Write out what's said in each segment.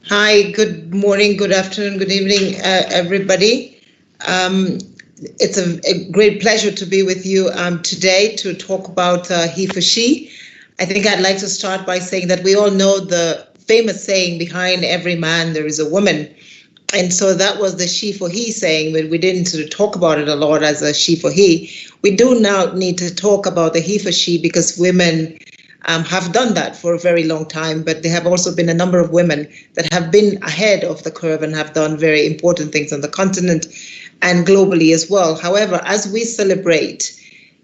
Hi, good morning, good afternoon, good evening, everybody. It's a great pleasure to be with you today to talk about he for she. I think I'd like to start by saying that we all know the famous saying, behind every man there is a woman. And so that was the she for he saying, but we didn't sort of talk about it a lot as a she for he. We do now need to talk about the he for she because women have done that for a very long time, but there have also been a number of women that have been ahead of the curve and have done very important things on the continent and globally as well. However, as we celebrate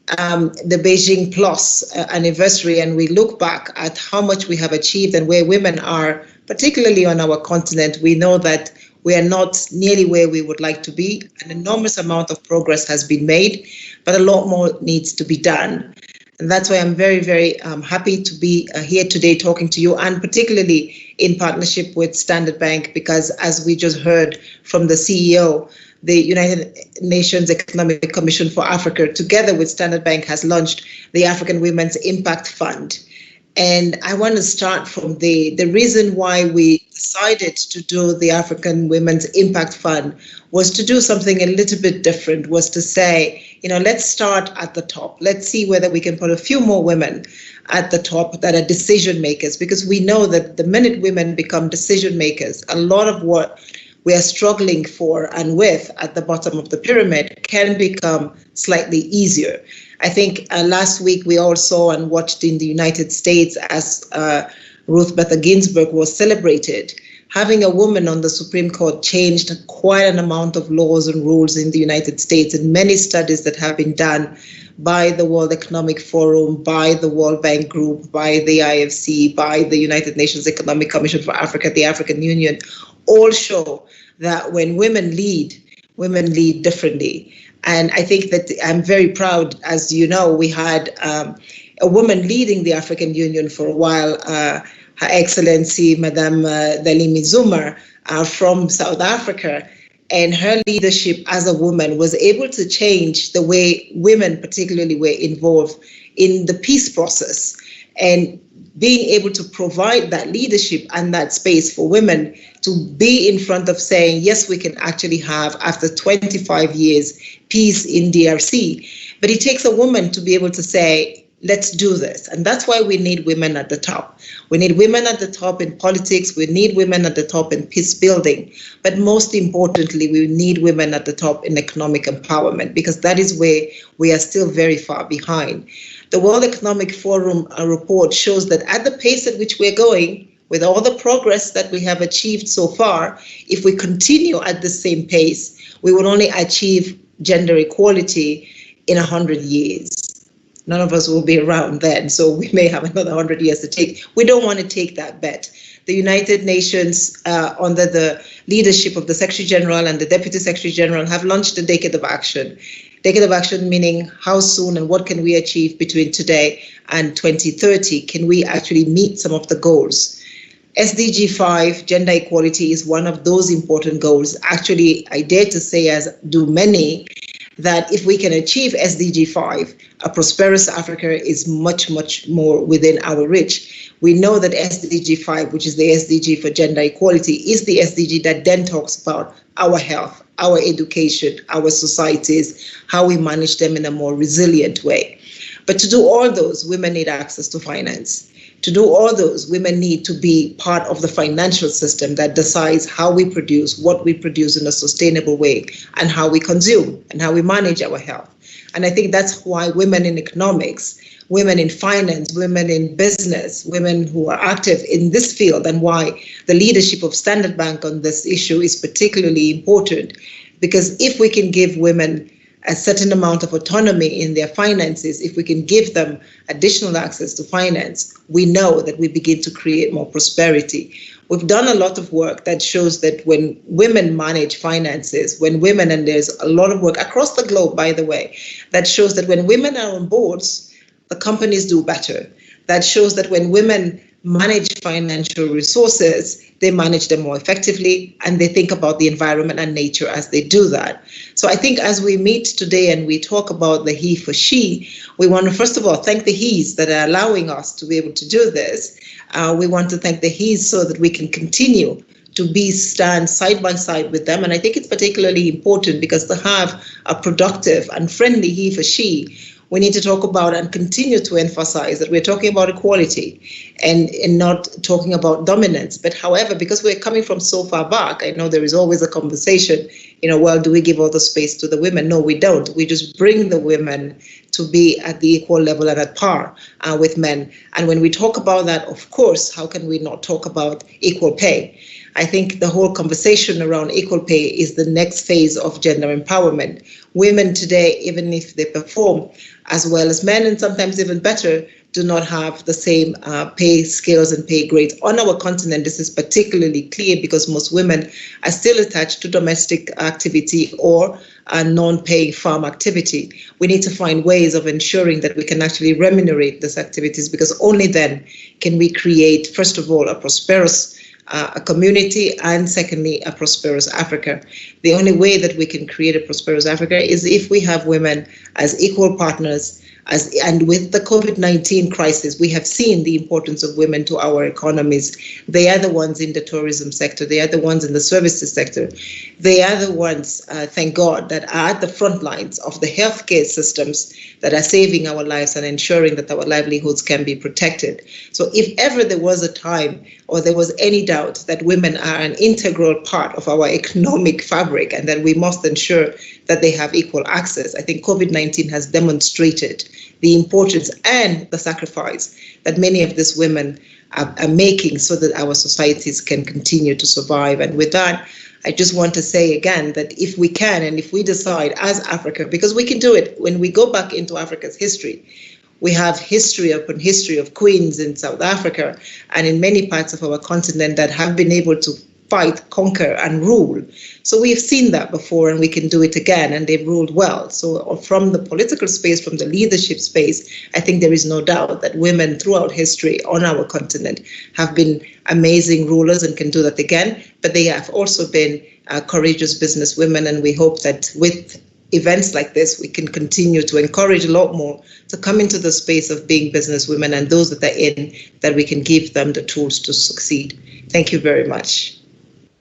the Beijing Plus anniversary and we look back at how much we have achieved and where women are, particularly on our continent, we know that we are not nearly where we would like to be. An enormous amount of progress has been made, but a lot more needs to be done. And that's why I'm very, very happy to be here today talking to you, and particularly in partnership with Standard Bank, because as we just heard from the CEO, the United Nations Economic Commission for Africa, together with Standard Bank, has launched the African Women's Impact Fund. And I want to start from the reason why we decided to do the African Women's Impact Fund was to do something a little bit different, was to say, let's start at the top. Let's see whether we can put a few more women at the top that are decision makers, because we know that the minute women become decision makers, a lot of what we are struggling for and with at the bottom of the pyramid can become slightly easier. I think last week we all saw and watched in the United States as Ruth Bader Ginsburg was celebrated. Having a woman on the Supreme Court changed quite an amount of laws and rules in the United States, and many studies that have been done by the World Economic Forum, by the World Bank Group, by the IFC, by the United Nations Economic Commission for Africa, the African Union, all show that when women lead differently. And I think that I'm very proud, as you know, we had a woman leading the African Union for a while, Her Excellency, Madame Dlamini Zuma from South Africa. And her leadership as a woman was able to change the way women particularly were involved in the peace process. And being able to provide that leadership and that space for women to be in front of saying, yes, we can actually have, after 25 years, peace in DRC. But it takes a woman to be able to say, let's do this. And that's why we need women at the top. We need women at the top in politics. We need women at the top in peace building. But most importantly, we need women at the top in economic empowerment, because that is where we are still very far behind. The World Economic Forum report shows that at the pace at which we're going, with all the progress that we have achieved so far, if we continue at the same pace, we will only achieve gender equality in 100 years. None of us will be around then, so we may have another 100 years to take. We don't want to take that bet. The United Nations, under the leadership of the Secretary General and the Deputy Secretary General, have launched a decade of action. Decade of action meaning how soon and what can we achieve between today and 2030? Can we actually meet some of the goals? SDG 5, gender equality, is one of those important goals. Actually, I dare to say, as do many, that if we can achieve SDG 5, a prosperous Africa is much, much more within our reach. We know that SDG 5, which is the SDG for gender equality, is the SDG that then talks about our health, our education, our societies, how we manage them in a more resilient way. But to do all those, women need access to finance. To do all those, women need to be part of the financial system that decides how we produce, what we produce in a sustainable way, and how we consume and how we manage our health. And I think that's why women in economics, women in finance, women in business, women who are active in this field, and why the leadership of Standard Bank on this issue is particularly important. Because if we can give women a certain amount of autonomy in their finances, if we can give them additional access to finance, we know that we begin to create more prosperity. We've done a lot of work that shows that when women manage finances, when women, and there's a lot of work across the globe, by the way, that shows that when women are on boards, the companies do better. That shows that when women manage financial resources, they manage them more effectively, and they think about the environment and nature as they do that. So I think as we meet today and we talk about the he for she, we want to first of all thank the he's that are allowing us to be able to do this. We want to thank the he's so that we can continue to stand side by side with them. And I think it's particularly important because to have a productive and friendly he for she, we need to talk about and continue to emphasize that we're talking about equality and not talking about dominance. But however, because we're coming from so far back, I know there is always a conversation, well, do we give all the space to the women? No, we don't. We just bring the women to be at the equal level and at par with men. And when we talk about that, of course, how can we not talk about equal pay? I think the whole conversation around equal pay is the next phase of gender empowerment. Women today, even if they perform as well as men, and sometimes even better, do not have the same pay scales and pay grades. On our continent, this is particularly clear because most women are still attached to domestic activity or non-paying farm activity. We need to find ways of ensuring that we can actually remunerate these activities, because only then can we create, first of all, a prosperous a community, and secondly, a prosperous Africa. The only way that we can create a prosperous Africa is if we have women as equal partners. And with the COVID-19 crisis, we have seen the importance of women to our economies. They are the ones in the tourism sector. They are the ones in the services sector. They are the ones, thank God, that are at the front lines of the healthcare systems that are saving our lives and ensuring that our livelihoods can be protected. So if ever there was a time or there was any doubt that women are an integral part of our economic fabric and that we must ensure that they have equal access, I think COVID-19 has demonstrated the importance and the sacrifice that many of these women are making so that our societies can continue to survive. And with that, I just want to say again that if we can, and if we decide as Africa, because we can do it, when we go back into Africa's history, we have history upon history of queens in South Africa and in many parts of our continent that have been able to fight, conquer, and rule. So we've seen that before, and we can do it again, and they've ruled well. So from the political space, from the leadership space, I think there is no doubt that women throughout history on our continent have been amazing rulers and can do that again. But they have also been courageous business women, and we hope that with events like this, we can continue to encourage a lot more to come into the space of being business women, and those that are in, that we can give them the tools to succeed. Thank you very much.